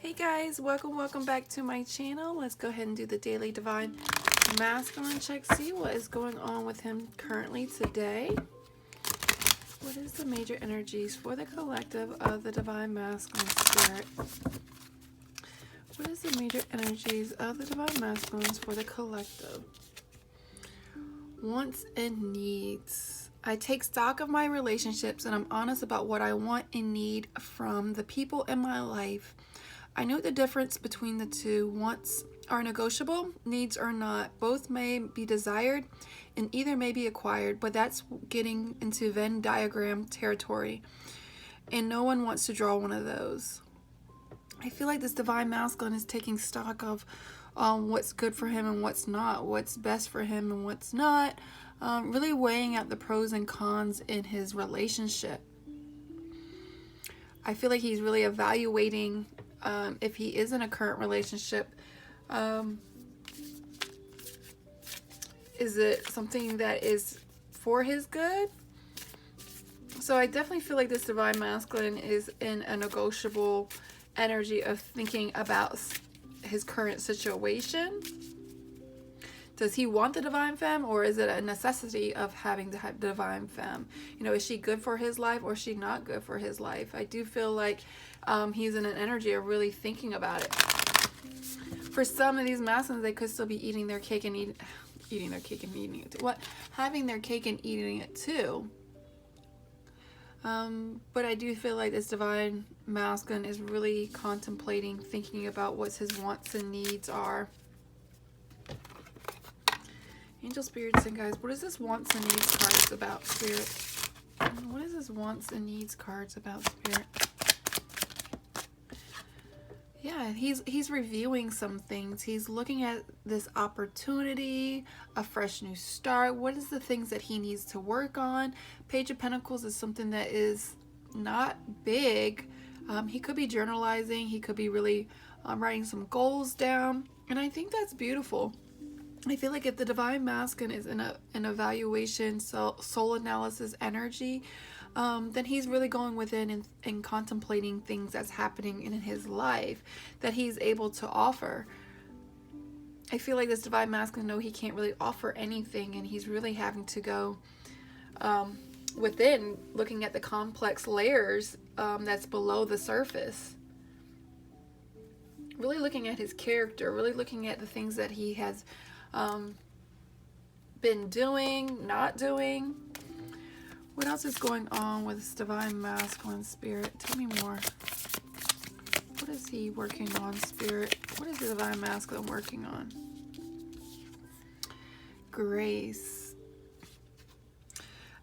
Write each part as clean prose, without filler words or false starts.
Hey guys, welcome back to my channel. Let's go ahead and do the daily divine masculine check. See what is going on with him currently today. What is the major energies for the collective of the divine masculine spirit? What is the major energies of the divine masculines for the collective? Wants and needs. I take stock of my relationships and I'm honest about what I want and need from the people in my life. I know the difference between the two. Wants are negotiable, needs are not. Both may be desired and either may be acquired, but that's getting into Venn diagram territory. And no one wants to draw one of those. I feel like this divine masculine is taking stock of what's good for him and what's not, what's best for him and what's not, really weighing out the pros and cons in his relationship. I feel like he's really evaluating if he is in a current relationship. Is it something that is for his good? So I definitely feel like this divine masculine is in a negotiable energy of thinking about his current situation. Does he want the divine femme, or is it a necessity of having the divine femme? You know, is she good for his life or is she not good for his life? I do feel like he's in an energy of really thinking about it. For some of these masculines, they could still be eating their cake and eating their cake and eating it too. What? Having their cake and eating it too. But I do feel like this divine masculine is really contemplating, thinking about what his wants and needs are. Angel, spirits, and guys, what is this wants and needs cards about, spirit? What is this wants and needs cards about, spirit? Yeah, he's reviewing some things. He's looking at this opportunity, a fresh new start. What is the things that he needs to work on? Page of Pentacles is something that is not big. He could be journalizing. He could be really writing some goals down. And I think that's beautiful. I feel like if the divine masculine is in an evaluation, soul analysis energy, then he's really going within and contemplating things that's happening in his life that he's able to offer. I feel like this divine masculine knows he can't really offer anything, and he's really having to go within, looking at the complex layers that's below the surface. Really looking at his character, really looking at the things that he has been doing, not doing. What else is going on with this divine masculine spirit? Tell me more. What is he working on, spirit? What is the divine masculine working on? Grace.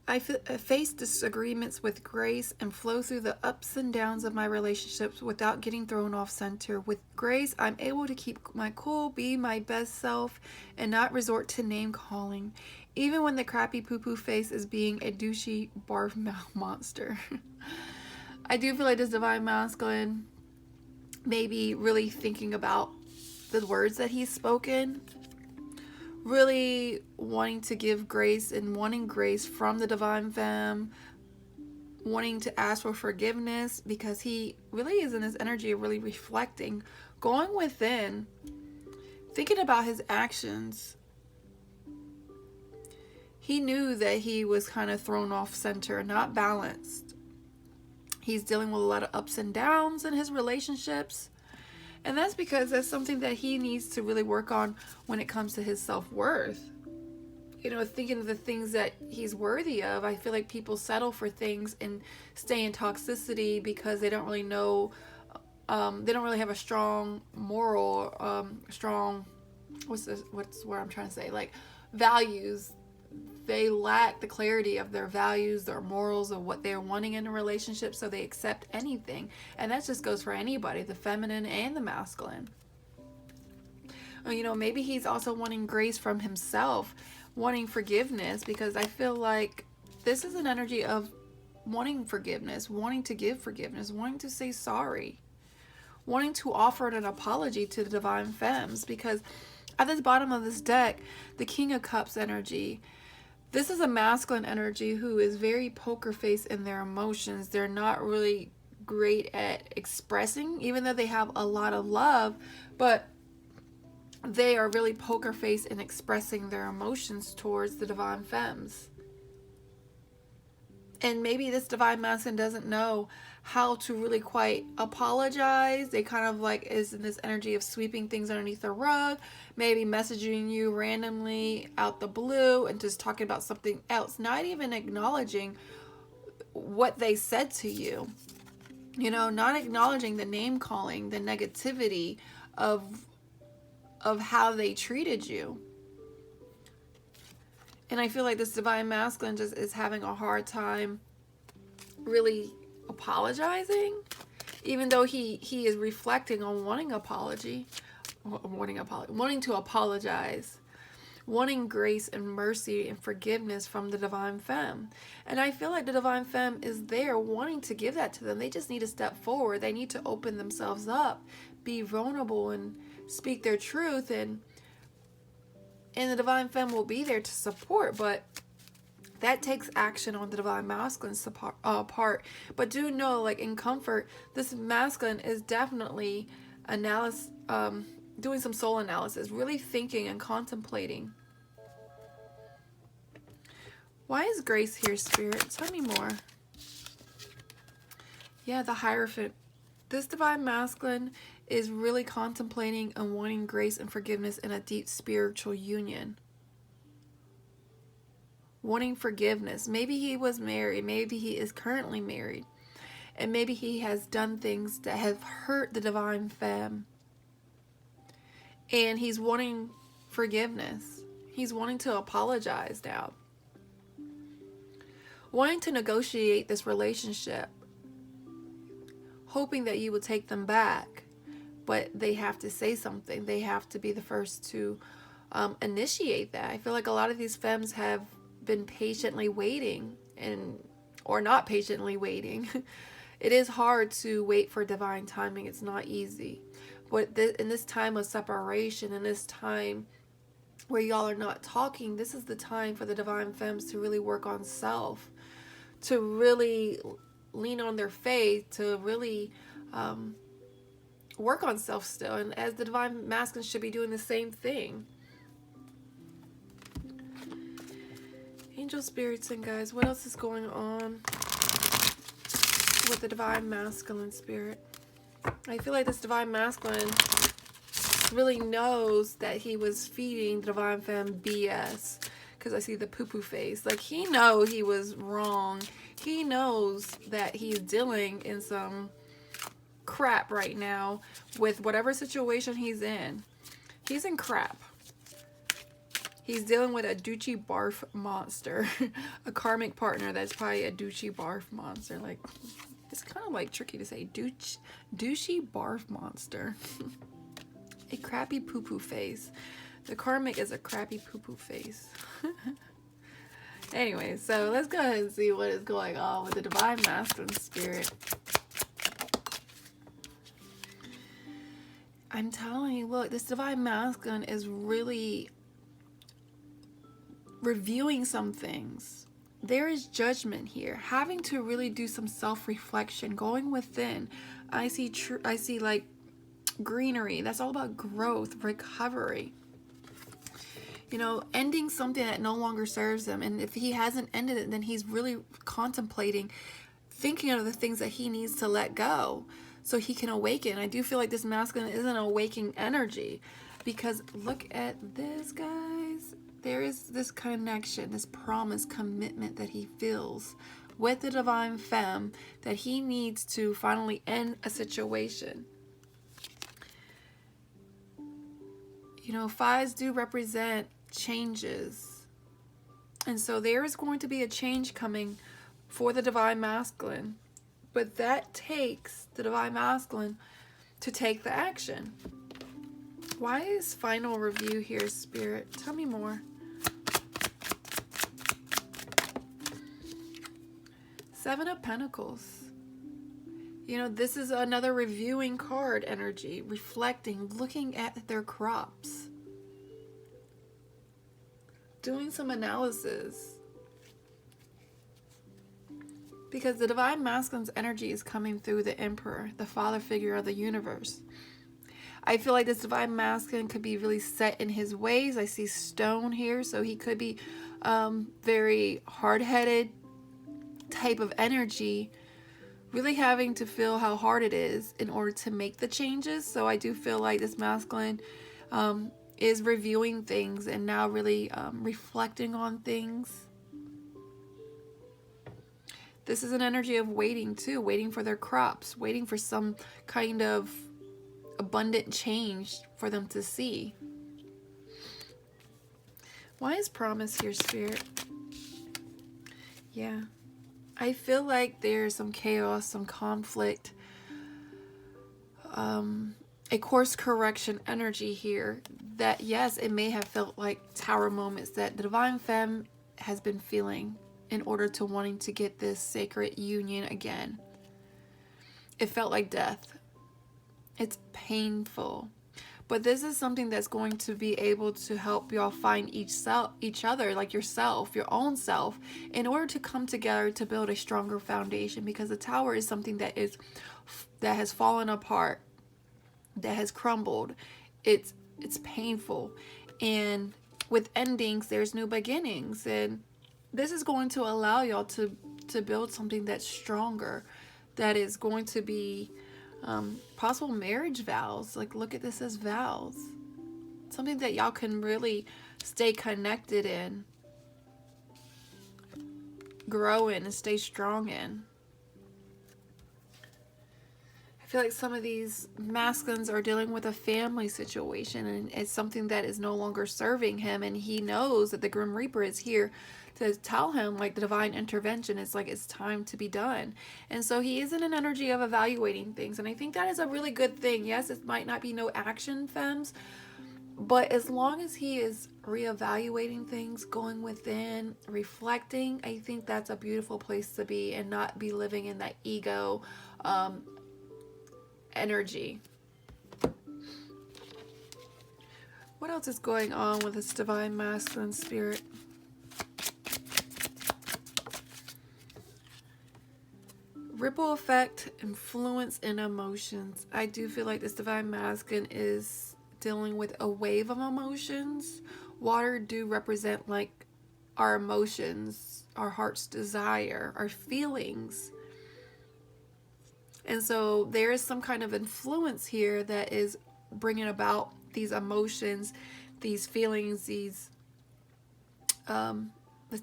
I face disagreements with grace and flow through the ups and downs of my relationships without getting thrown off center. With grace, I'm able to keep my cool, be my best self, and not resort to name calling, even when the crappy poo-poo face is being a douchey barf mouth monster. I do feel like this divine masculine may be really thinking about the words that he's spoken, really wanting to give grace and wanting grace from the divine femme, wanting to ask for forgiveness, because he really is in this energy of really reflecting, going within, thinking about his actions. He knew that he was kind of thrown off center, not balanced. He's dealing with a lot of ups and downs in his relationships. And that's because that's something that he needs to really work on when it comes to his self-worth. You know, thinking of the things that he's worthy of. I feel like people settle for things and stay in toxicity because they don't really know, they don't really have a strong moral, what's what I'm trying to say, like values. They lack the clarity of their values, their morals, of what they're wanting in a relationship, so they accept anything. And that just goes for anybody, the feminine and the masculine. You know, maybe he's also wanting grace from himself, wanting forgiveness, because I feel like this is an energy of wanting forgiveness, wanting to give forgiveness, wanting to say sorry, wanting to offer an apology to the divine femmes, because at the bottom of this deck, the King of Cups energy, this is a masculine energy who is very poker face in their emotions. They're not really great at expressing, even though they have a lot of love, but they are really poker face in expressing their emotions towards the divine femmes. And maybe this divine masculine doesn't know how to really quite apologize. They kind of like is in this energy of sweeping things underneath the rug, maybe messaging you randomly out the blue and just talking about something else, not even acknowledging what they said to you. You know, not acknowledging the name calling, the negativity of how they treated you. And I feel like this divine masculine just is having a hard time really apologizing, even though he is reflecting on wanting to apologize, wanting grace and mercy and forgiveness from the divine femme. And I feel like the divine femme is there wanting to give that to them. They just need to step forward. They need to open themselves up, be vulnerable, and speak their truth, and the divine femme will be there to support. But that takes action on the divine masculine's part. But do know, like in comfort, this masculine is definitely doing some soul analysis, really thinking and contemplating. Why is Grace here, Spirit? Tell me more. Yeah, the Hierophant. This divine masculine is really contemplating and wanting grace and forgiveness in a deep spiritual union. Wanting forgiveness. Maybe he was married. Maybe he is currently married. And maybe he has done things that have hurt the divine femme. And he's wanting forgiveness. He's wanting to apologize now. Wanting to negotiate this relationship. Hoping that you will take them back. But they have to say something. They have to be the first to initiate that. I feel like a lot of these femmes have been patiently waiting, or not patiently waiting. It is hard to wait for divine timing. It's not easy. But in this time of separation, in this time where y'all are not talking, this is the time for the divine femmes to really work on self, to really lean on their faith, to really work on self still. And as the divine masculine should be doing the same thing. Angel spirits and guys, what else is going on with the divine masculine spirit? I feel like this divine masculine really knows that he was feeding the divine femme BS, because I see the poo-poo face. Like, he knows he was wrong. He knows that he's dealing in some crap right now with whatever situation he's in. He's in crap. He's dealing with a douchey barf monster. A karmic partner that's probably a douchey barf monster. Like, it's kind of like tricky to say. Douchey barf monster. A crappy poo-poo face. The karmic is a crappy poo-poo face. Anyway, so let's go ahead and see what is going on with the divine masculine spirit. I'm telling you, look, this divine masculine is really reviewing some things. There is judgment here, having to really do some self-reflection, going within. I see like greenery. That's all about growth, recovery. You know, ending something that no longer serves him. And if he hasn't ended it, then he's really contemplating, thinking of the things that he needs to let go so he can awaken. I do feel like this masculine is an awakening energy, because look at this, guys. There is this connection, this promise, commitment that he feels with the divine femme, that he needs to finally end a situation. You know, fives do represent changes. And so there is going to be a change coming for the divine masculine. But that takes the divine masculine to take the action. Why is final review here, Spirit? Tell me more. Seven of Pentacles. You know, this is another reviewing card energy, reflecting, looking at their crops, doing some analysis, Because the divine masculine's energy is coming through the Emperor, the father figure of the universe. I feel like this divine masculine could be really set in his ways. I see stone here, so he could be very hard-headed type of energy, really having to feel how hard it is in order to make the changes. So I do feel like this masculine is reviewing things and now really reflecting on things. This is an energy of waiting too, waiting for their crops, waiting for some kind of abundant change for them to see. Why is promise here, Spirit? Yeah. I feel like there's some chaos, some conflict, a course correction energy here that, yes, it may have felt like tower moments that the divine femme has been feeling in order to wanting to get this sacred union again. It felt like death. It's painful, but this is something that's going to be able to help y'all find each other, like yourself, your own self, in order to come together to build a stronger foundation. Because the tower is something that has fallen apart, that has crumbled. It's painful, and with endings, there's new beginnings, and this is going to allow y'all to build something that's stronger, that is going to be possible marriage vows. Like, look at this as vows. Something that y'all can really stay connected in, grow in, and stay strong in. I feel like some of these masculines are dealing with a family situation, and it's something that is no longer serving him, and he knows that the Grim Reaper is here to tell him, like, the divine intervention is like, it's time to be done. And so he is in an energy of evaluating things, and I think that is a really good thing. Yes, it might not be no action, femmes, but as long as he is reevaluating things, going within, reflecting, I think that's a beautiful place to be, and not be living in that ego energy. What else is going on with this divine masculine spirit? Ripple effect, influence, and emotions. I do feel like this divine masculine is dealing with a wave of emotions. Water do represent like our emotions, our heart's desire, our feelings. And so there is some kind of influence here that is bringing about these emotions, these feelings, this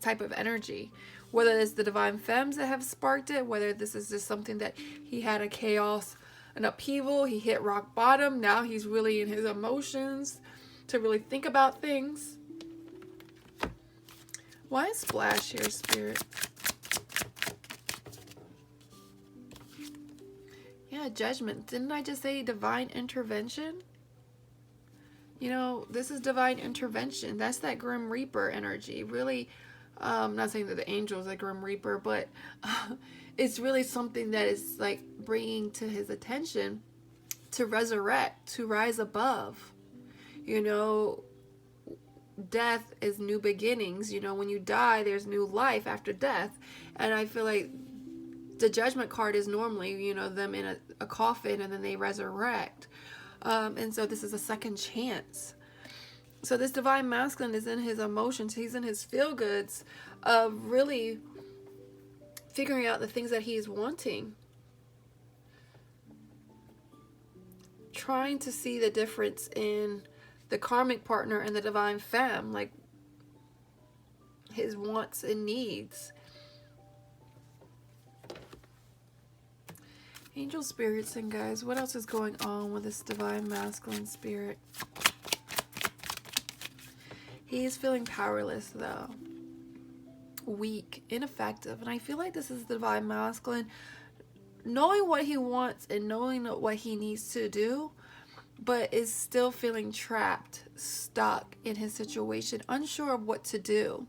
type of energy. Whether it's the divine femmes that have sparked it, whether this is just something that he had a chaos, an upheaval, he hit rock bottom, now he's really in his emotions to really think about things. Why is splash here, Spirit? Yeah, judgment. Didn't I just say divine intervention? You know, this is divine intervention. That's that Grim Reaper energy. Really, I'm not saying that the angel is a Grim Reaper, but it's really something that is like bringing to his attention to resurrect, to rise above. You know, death is new beginnings. You know, when you die, there's new life after death. And I feel like the judgment card is normally, you know, them in a coffin and then they resurrect. And so this is a second chance. So this divine masculine is in his emotions. He's in his feel-goods of really figuring out the things that he's wanting. Trying to see the difference in the karmic partner and the divine femme. Like his wants and needs. Angel spirits and guys, what else is going on with this divine masculine spirit? He is feeling powerless though. Weak, ineffective. And I feel like this is the divine masculine knowing what he wants and knowing what he needs to do, but is still feeling trapped, stuck in his situation, unsure of what to do.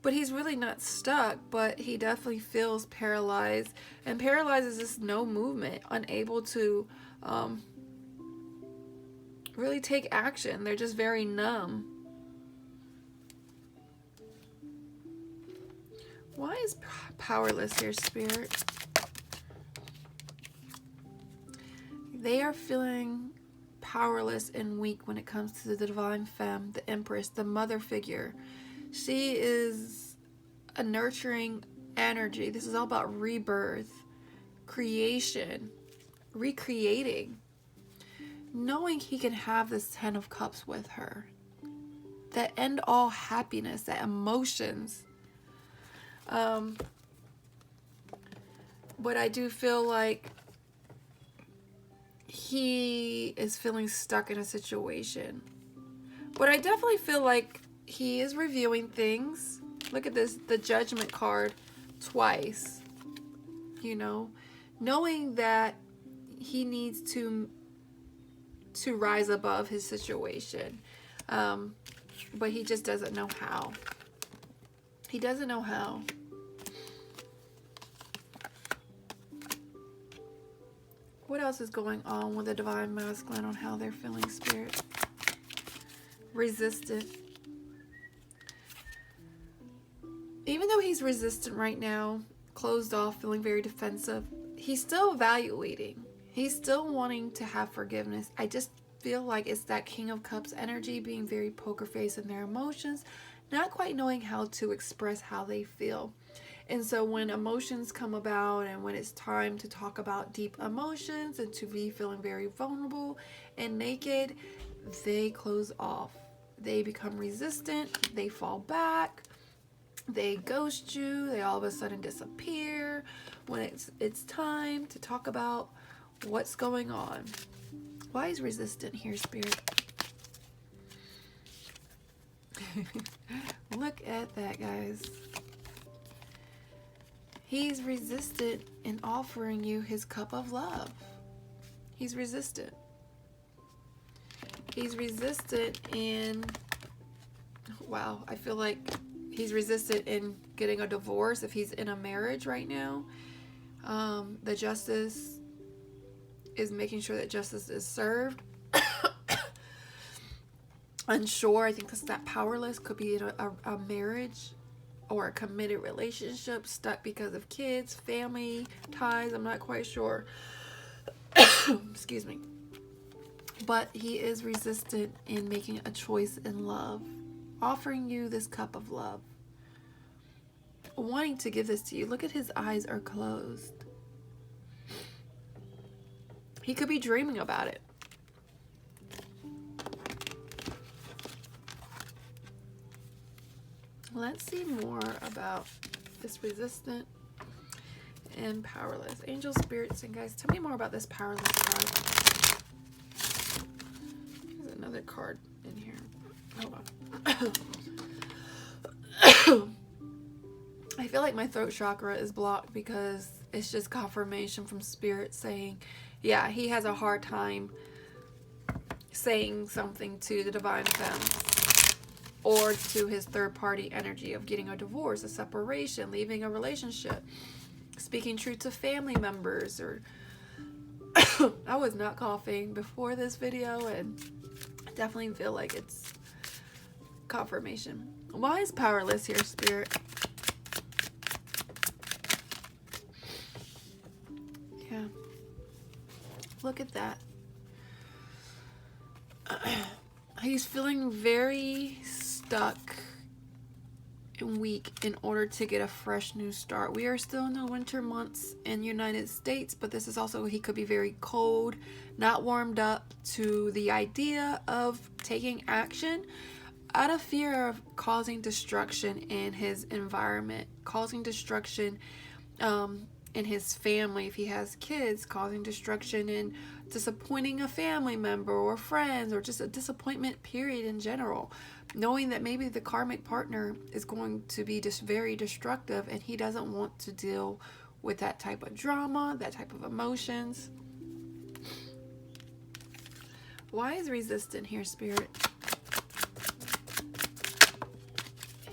But he's really not stuck, but he definitely feels paralyzed. And paralyzed is just no movement, unable to really take action. They're just very numb. Why is powerless here, Spirit? They are feeling powerless and weak when it comes to the divine femme, the empress, the mother figure. She is a nurturing energy. This is all about rebirth, creation, recreating. Knowing he can have this 10 of Cups with her. That end all happiness, that emotions. But I do feel like he is feeling stuck in a situation. But I definitely feel like he is reviewing things. Look at this, the Judgment card twice. You know, knowing that he needs to rise above his situation. But he just doesn't know how. He doesn't know how. What else is going on with the Divine Masculine on how they're feeling, Spirit? Resistant. Even though he's resistant right now, closed off, feeling very defensive, he's still evaluating. He's still wanting to have forgiveness. I just feel like it's that King of Cups energy, being very poker face in their emotions, not quite knowing how to express how they feel. And so when emotions come about and when it's time to talk about deep emotions and to be feeling very vulnerable and naked, they close off. They become resistant. They fall back. They ghost you. They all of a sudden disappear when it's time to talk about what's going on. Why is resistant here, Spirit? Look at that, guys. He's resistant in offering you his cup of love. He's resistant. He's resistant in, wow, I feel like he's resistant in getting a divorce if he's in a marriage right now. The justice is making sure that justice is served. Unsure, I think that's that powerless, could be in a marriage or a committed relationship, stuck because of kids, family ties, I'm not quite sure. Excuse me. But he is resistant in making a choice in love, offering you this cup of love, wanting to give this to you. Look at his eyes are closed. He could be dreaming about it. Let's see more about this resistant and powerless. Angel, spirits, and guys, tell me more about this powerless card. There's another card in here. Hold on. I feel like my throat chakra is blocked because it's just confirmation from spirit saying, yeah, he has a hard time saying something to the divine femme or to his third party energy of getting a divorce, a separation, leaving a relationship, speaking truth to family members, or I was not coughing before this video and I definitely feel like it's confirmation. Why is powerless here, Spirit? Yeah. Look at that. He's feeling very stuck and weak in order to get a fresh new start. We are still in the winter months in the United States, but this is also, he could be very cold, not warmed up to the idea of taking action out of fear of causing destruction in his environment, causing destruction in his family if he has kids, causing destruction in disappointing a family member or friends, or just a disappointment period in general, knowing that maybe the karmic partner is going to be just very destructive and he doesn't want to deal with that type of drama, that type of emotions. Why is resistant here, Spirit?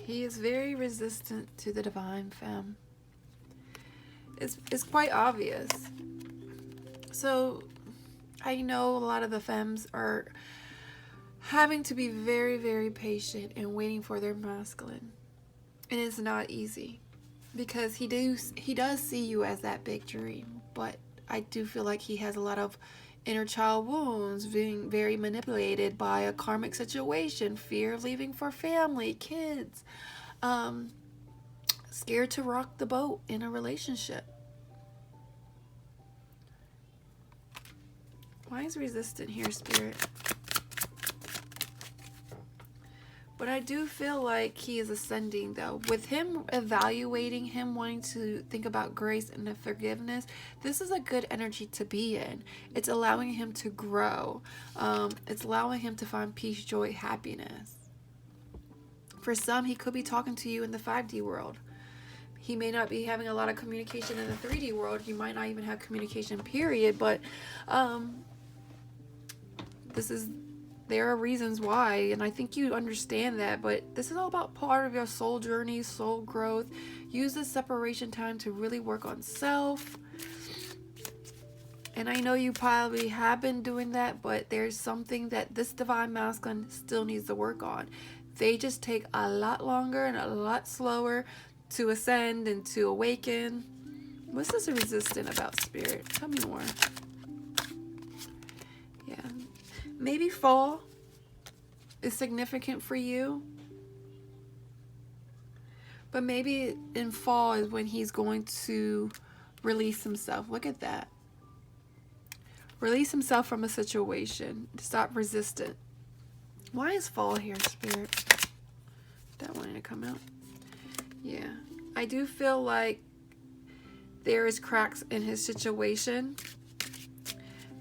He is very resistant to the divine femme. It's quite obvious. So I know a lot of the femmes are having to be very, very patient and waiting for their masculine. And it's not easy. because he does see you as that big dream, but I do feel like he has a lot of inner child wounds, being very manipulated by a karmic situation, fear of leaving for family, kids, scared to rock the boat in a relationship. Why is resistant here, Spirit? But I do feel like he is ascending, though. With him evaluating, him wanting to think about grace and the forgiveness, this is a good energy to be in. It's allowing him to grow. It's allowing him to find peace, joy, happiness. For some, he could be talking to you in the 5D world. He may not be having a lot of communication in the 3D world. You might not even have communication, period. But there are reasons why, and I think you understand that, but this is all about part of your soul journey, soul growth. Use this separation time to really work on self. And I know you probably have been doing that, but there's something that this divine masculine still needs to work on. They just take a lot longer and a lot slower to ascend and to awaken. What's this resistant about, Spirit? Tell me more. Yeah. Maybe fall is significant for you. But maybe in fall is when he's going to release himself. Look at that. Release himself from a situation. Stop resistant. Why is fall here, Spirit? That wanted to come out. Yeah. I do feel like there is cracks in his situation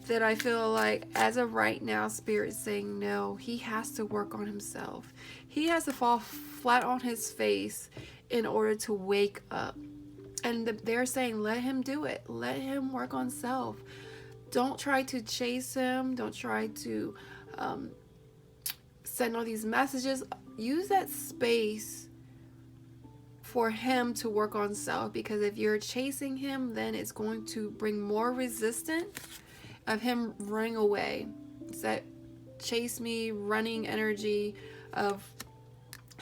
that I feel like as of right now, Spirit is saying no. He has to work on himself. He has to fall flat on his face in order to wake up. And they're saying let him do it. Let him work on self. Don't try to chase him. Don't try to send all these messages. Use that space for him to work on self, because if you're chasing him, then it's going to bring more resistance of him running away. It's that chase me, running energy of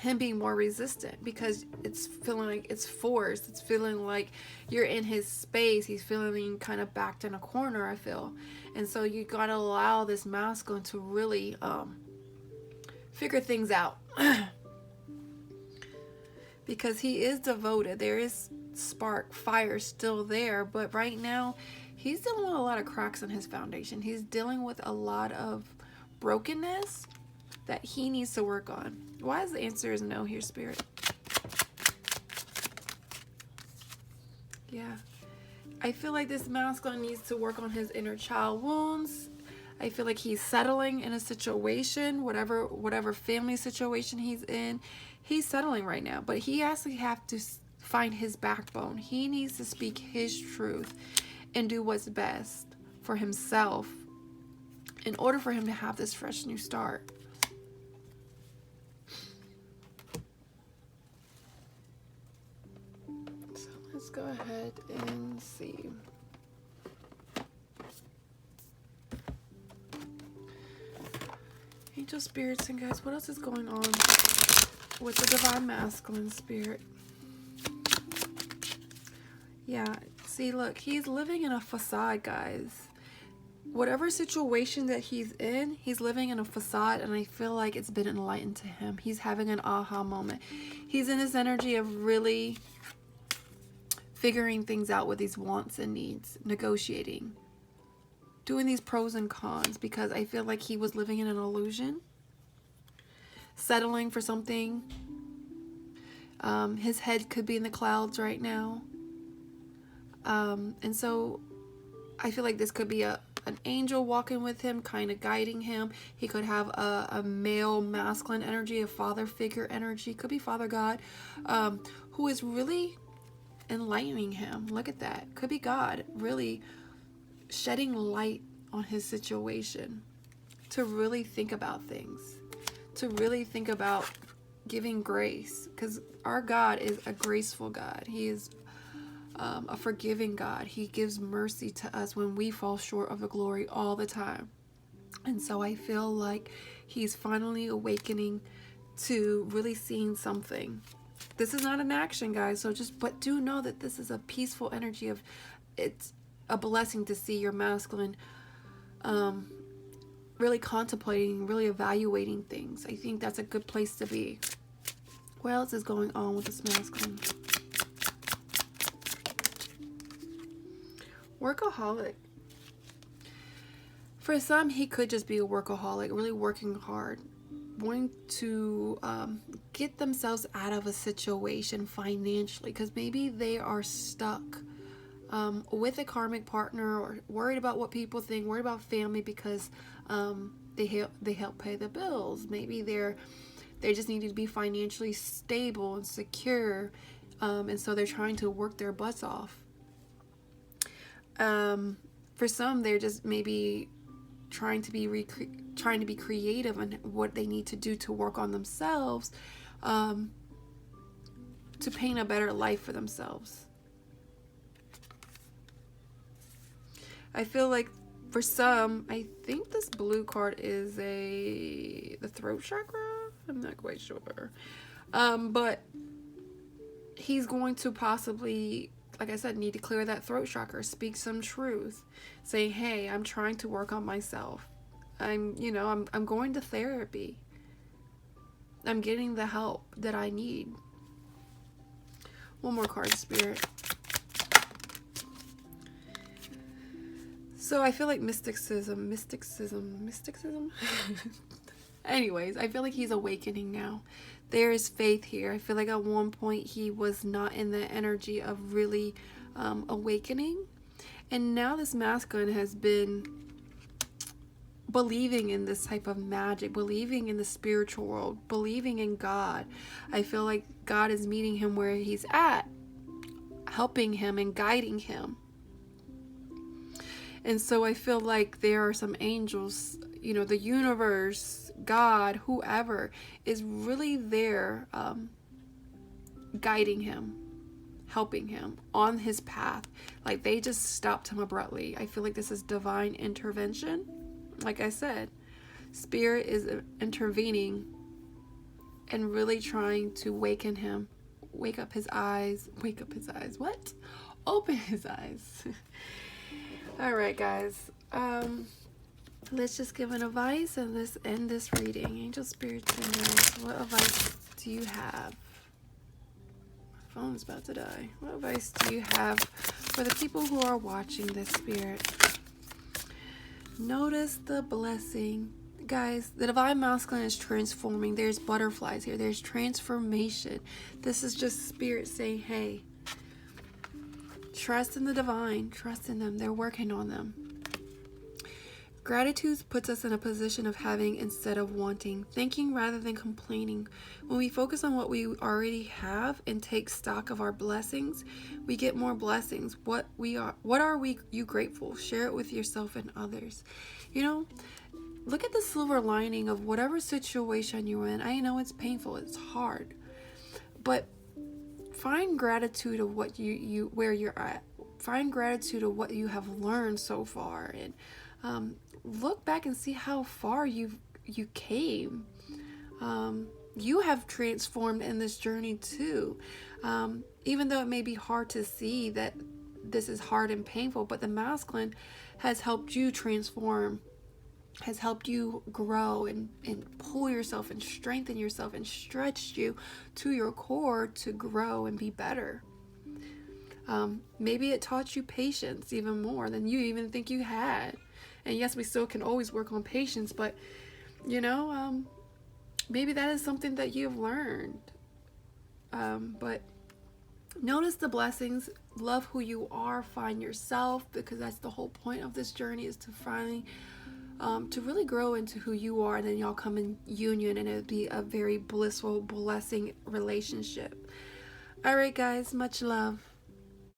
him being more resistant, because it's feeling like it's forced. It's feeling like you're in his space. He's feeling kind of backed in a corner, I feel. And so you gotta allow this masculine to really figure things out. Because he is devoted. There is spark, fire still there, but right now he's dealing with a lot of cracks in his foundation. He's dealing with a lot of brokenness that he needs to work on. Why is the answer is no here, Spirit? Yeah. I feel like this masculine needs to work on his inner child wounds. I feel like he's settling in a situation, whatever family situation he's in. He's settling right now, but he actually has to find his backbone. He needs to speak his truth and do what's best for himself in order for him to have this fresh new start. So let's go ahead and see. Angel spirits and guys, what else is going on with the divine masculine, Spirit? Yeah, see, look, he's living in a facade, guys. Whatever situation that he's in, he's living in a facade, and I feel like it's been enlightened to him. He's having an aha moment. He's in his energy of really figuring things out with these wants and needs, negotiating, doing these pros and cons, because I feel like he was living in an illusion, settling for something. His head could be in the clouds right now. And so I feel like this could be an angel walking with him, kind of guiding him. He could have a male masculine energy, a father figure energy, could be Father God, who is really enlightening him. Look at that. Could be God really shedding light on his situation, to really think about things, to really think about giving grace, because our God is a graceful God. He is a forgiving God. He gives mercy to us when we fall short of the glory all the time. And so I feel like he's finally awakening to really seeing something This is not an action, guys. So but do know that this is a peaceful energy of, it's a blessing to see your masculine really contemplating, really evaluating things. I think that's a good place to be. What else is going on with this masculine? Workaholic. For some, he could just be a workaholic, really working hard, wanting to get themselves out of a situation financially, because maybe they are stuck with a karmic partner, or worried about what people think, worried about family, because they help pay the bills. Maybe they just need to be financially stable and secure, and so they're trying to work their butts off. For some, they're just maybe trying to be creative on what they need to do to work on themselves, to paint a better life for themselves. I feel like for some, I think this blue card is the throat chakra. I'm not quite sure. But he's going to possibly, like I said, need to clear that throat chakra, speak some truth, say, hey, I'm trying to work on myself. I'm going to therapy. I'm getting the help that I need. One more card, Spirit. So I feel like mysticism. Anyways, I feel like he's awakening now. There is faith here. I feel like at one point he was not in the energy of really awakening. And now this masculine has been believing in this type of magic, believing in the spiritual world, believing in God. I feel like God is meeting him where he's at, helping him and guiding him. And so I feel like there are some angels, the universe, God, whoever is really there, guiding him, helping him on his path. Like they just stopped him abruptly. I feel like this is divine intervention. Like I said, Spirit is intervening and really trying to waken him, wake up his eyes. What? Open his eyes. All right, guys. Let's just give an advice and let's end this reading. Angel, Spirits, and guides, what advice do you have? My phone's about to die. What advice do you have for the people who are watching this, Spirit? Notice the blessing. Guys, the divine masculine is transforming. There's butterflies here. There's transformation. This is just Spirit saying, hey, trust in the divine. Trust in them. They're working on them. Gratitude puts us in a position of having instead of wanting, thinking rather than complaining. When we focus on what we already have and take stock of our blessings, we get more blessings. What are you grateful? Share it with yourself and others. Look at the silver lining of whatever situation you're in. I know it's painful, it's hard, but find gratitude of what where you're at. Find gratitude of what you have learned so far, and look back and see how far you came. You have transformed in this journey too. Even though it may be hard to see that this is hard and painful, but the masculine has helped you transform, has helped you grow and pull yourself and strengthen yourself and stretched you to your core to grow and be better. Maybe it taught you patience even more than you even think you had. And yes, we still can always work on patience, but maybe that is something that you've learned. But notice the blessings, love who you are, find yourself, because that's the whole point of this journey, is to finally to really grow into who you are, and then y'all come in union and it'll be a very blissful, blessing relationship. All right, guys, much love.